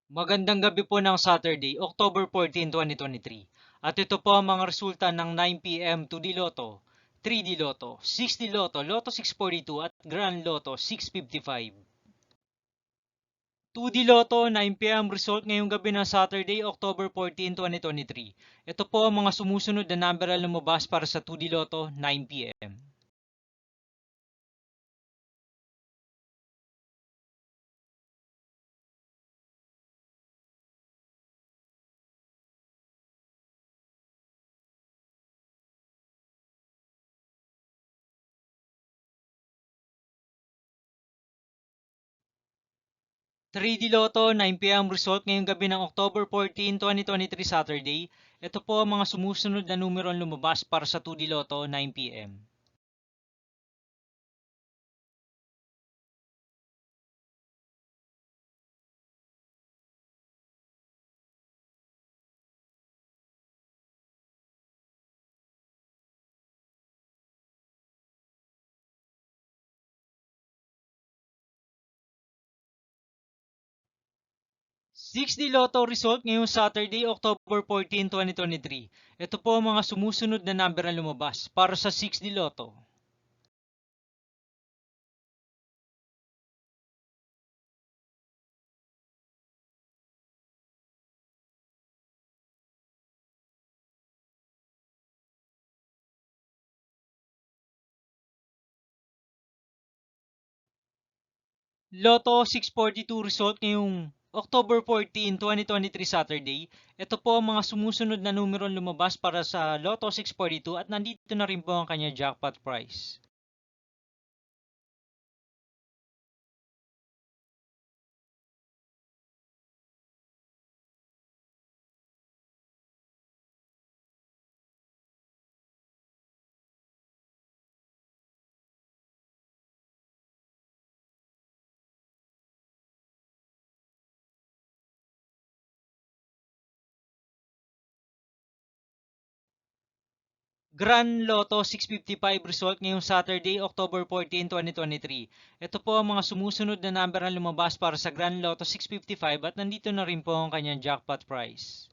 Magandang gabi po ng Saturday, October 14, 2023. At ito po ang mga resulta ng 9 p.m. 2D Lotto, 3D Lotto, 6D Lotto, Lotto 642 at Grand Lotto 655. 2D Lotto 9 p.m. result ngayong gabi ng Saturday, October 14, 2023. Ito po ang mga sumusunod na number na lumabas para sa 2D Lotto 9 p.m. 3D Lotto 9 p.m. result ngayong gabi ng October 14, 2023 Saturday. Ito po ang mga sumusunod na numero ang lumabas para sa 2D Lotto 9 p.m. 6D Lotto result ngayong Saturday, October 14, 2023. Ito po ang mga sumusunod na number na lumabas para sa 6D Lotto. Lotto 642 result ngayong October 14, 2023 Saturday. Ito po ang mga sumusunod na numero lumabas para sa Lotto 642 at nandito na rin po ang kanya jackpot price. Grand Lotto 655 result ngayong Saturday, October 14, 2023. Ito po ang mga sumusunod na number na lumabas para sa Grand Lotto 655 at nandito na rin po ang kanyang jackpot price.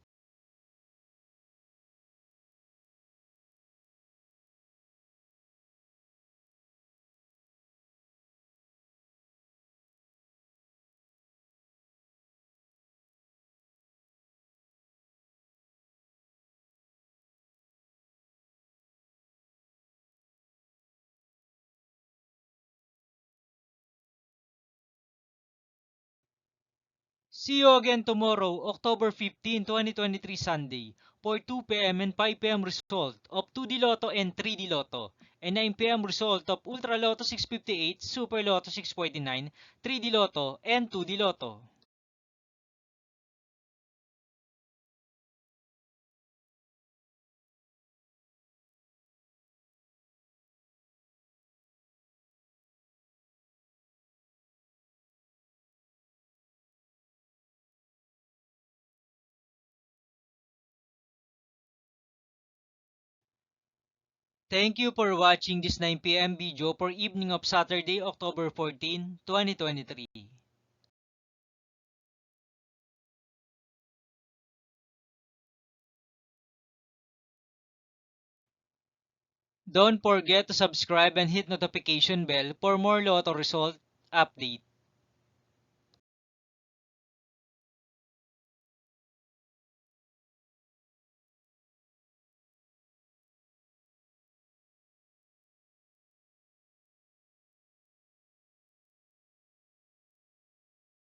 See you again tomorrow, October 15, 2023 Sunday, for 2 p.m. and 5 p.m. result of 2D Lotto and 3D Lotto, and 9 p.m. result of Ultra Lotto 658, Super Lotto 649, 3D Lotto, and 2D Lotto. Thank you for watching this 9 p.m. video for evening of Saturday, October 14, 2023. Don't forget to subscribe and hit notification bell for more Lotto result update.